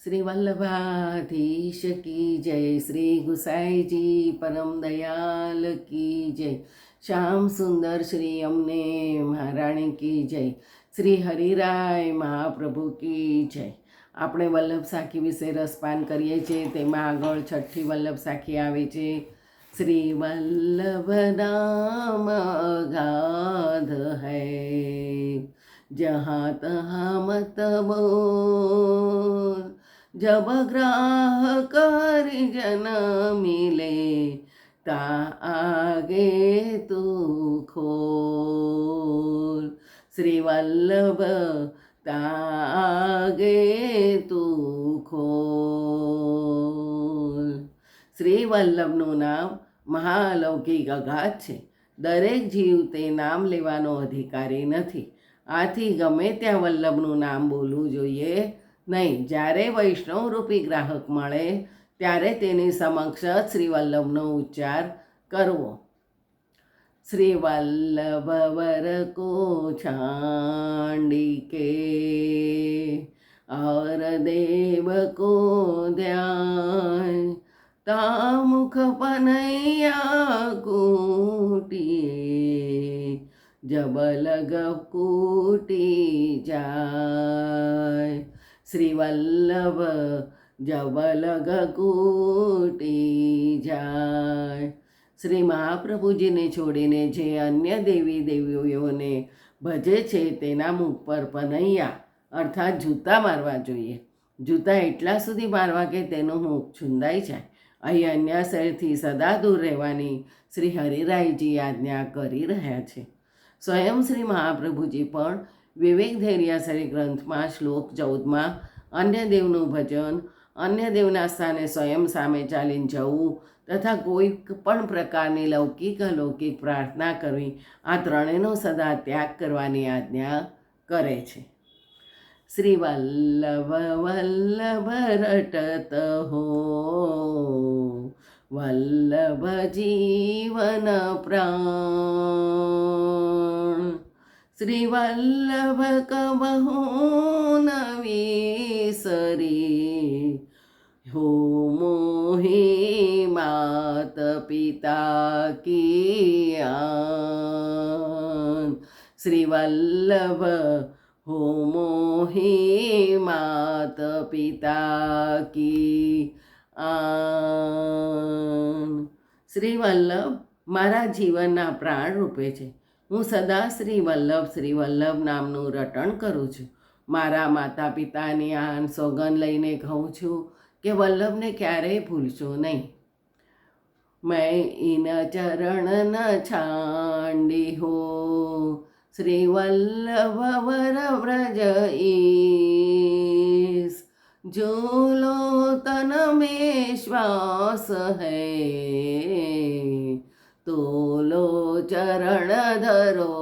श्री वल्लभाधीश की जय। श्री गुसाई जी परम दयाल की जय। श्याम सुंदर श्री अमने महाराणी की जय। श्री हरिराय महाप्रभु की जय। આપણે વલ્લભ સાખી વિશે રસપાન કરીએ છીએ, તેમાં આગળ છઠ્ઠી વલ્લભ સાખી આવે છે। શ્રી વલ્લભ નામ અગાધ હૈ, जहाँ तहाँ मत बोल, जब ग्राहक हरिजन मिले, ता आगे तू खोल। श्री वल्लभ ता आगे तू खोल। श्री वल्लभનું નામ મહાઅલૌકિક અગાધ છે। દરેક જીવ તે નામ લેવાનો અધિકારી નથી। આથી ગમે ત્યાં વલ્લભનું નામ બોલવું જોઈએ નહીં। જ્યારે વૈષ્ણવરૂપી ગ્રાહક મળે ત્યારે તેની સમક્ષ શ્રી વલ્લભનો ઉચ્ચાર કરવો। श्री वल्लभ वर को छांडी के, और देव को ध्यान, तामुख पनैया कूटिए, जब लग कूटी जाय। श्री वल्लभ जब लग कूटी जाय। श्री महाप्रभुजीने छोड़ीने जे अन्य देवी देवीओने भजे छे तेना मुख पर पनैया अर्थात जूता मारवा जोईए। जूता एटला सुधी मारवा के तेनुं मुख छुंदाई जाय। અહીં अन्यासरथी सदा दूर રહેવાની શ્રી હરિરાયજી આજ્ઞા કરી રહ્યા છે। સ્વયં શ્રી મહાપ્રભુજી પણ વિવેક ધૈર્યાસરી ગ્રંથમાં શ્લોક 14માં અન્ય દેવનું ભજન, અન્ય દેવના સ્થાને સ્વયં સામે ચાલીને જવું તથા કોઈ પણ પ્રકારની લૌકિક અલૌકિક પ્રાર્થના કરવી, આ ત્રણેયનો સદા ત્યાગ કરવાની આજ્ઞા કરે છે। श्री वल्लभ वल्लभ रटत हो, वल्लभ जीवन प्राण। श्री वल्लभ कबहु न विसरी, हो मोहि मात पिता की आन। श्री वल्लभ हो मोहि मात पिता की आन। श्री वल्लभ मारा जीवनना प्राण रूपे छे। हूँ सदा श्री वल्लभ नामનું રટણ કરું છું। મારા માતા પિતાની આન સોગંદ લઈને કહું છું કે વલ્લભને ક્યારેય ભૂલશો નહીં। मैं इन चरण न छांडी हो, श्री वल्लभ वर व्रज ईस। झूलो तन में श्वास है, तोलो चरण धरो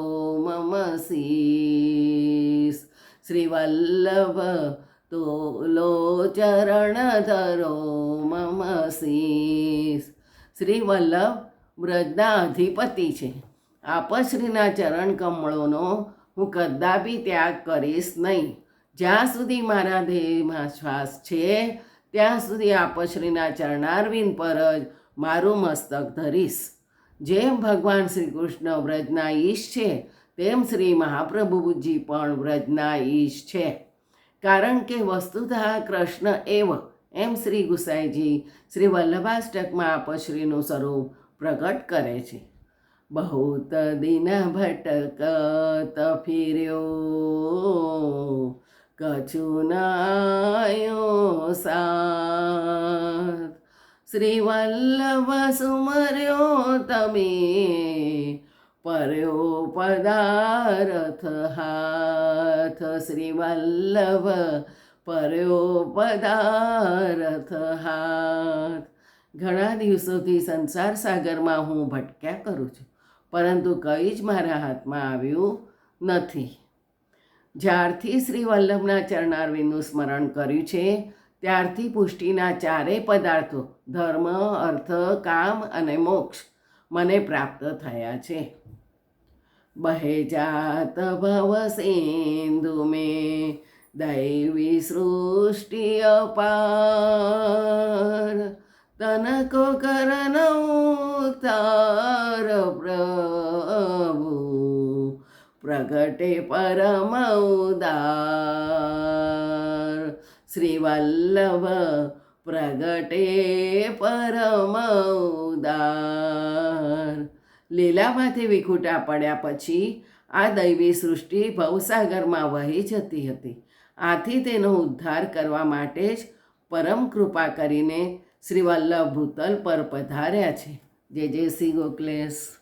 मम शीस। श्री वल्लभ तोलो चरण धरो मम शीस। श्री वल्लभ વ્રજના અધિપતિ છે। આપશ્રીના ચરણ કમળોનો હું કદાપી ત્યાગ કરીશ નહીં। જ્યાં સુધી મારા દેહમાં શ્વાસ છે ત્યાં સુધી આપશ્રીના ચરણારવિંદ પર જ મારું મસ્તક ધરીશ। જેમ ભગવાન શ્રી કૃષ્ણ વ્રજના ઈશ છે તેમ શ્રી મહાપ્રભુજી પણ વ્રજના ઈશ છે। કારણ કે વસ્તુતઃ કૃષ્ણ એવ એમ શ્રી ગુસાઈજી શ્રી વલ્લભાષ્ટકમાં આપશ્રીનું સ્વરૂપ પ્રગટ કરે છે। बहुत दिन भटकत फिर्यो, कछु न आयो साथ। श्री वल्लभ सुमर्यो तमे, पर्यो पदारथ हाथ। श्री वल्लभ पर्यो पदारथ हाथ। ઘણા દિવસોથી સંસાર સાગરમાં હું ભટક્યા કરું છું, પરંતુ કંઈ જ મારા હાથમાં આવ્યું નથી। જ્યારથી શ્રી વલ્લભના ચરણારવિંદનું સ્મરણ કર્યું છે ત્યારથી પુષ્ટિના ચારેય પદાર્થો ધર્મ, અર્થ, કામ અને મોક્ષ મને પ્રાપ્ત થયા છે। बहे जात भव सिंधु में દૈવી સૃષ્ટિ અપાર તनको કરનૌતાર પ્રભુ પ્રગટે પરમ ઉદાર શ્રી વલ્લભ પ્રગટે પરમ ઉદાર. લીલામાંથી વિખૂટા પડ્યા પછી આ દૈવી સૃષ્ટિ ભવસાગરમાં વહી જતી હતી. આથી તેનો ઉદ્ધાર કરવા માટે જ પરમ કૃપા કરીને શ્રી વલ્લભ ભૂતલ પર પધાર્યા છે. જય જય શ્રી ગોખલેશ.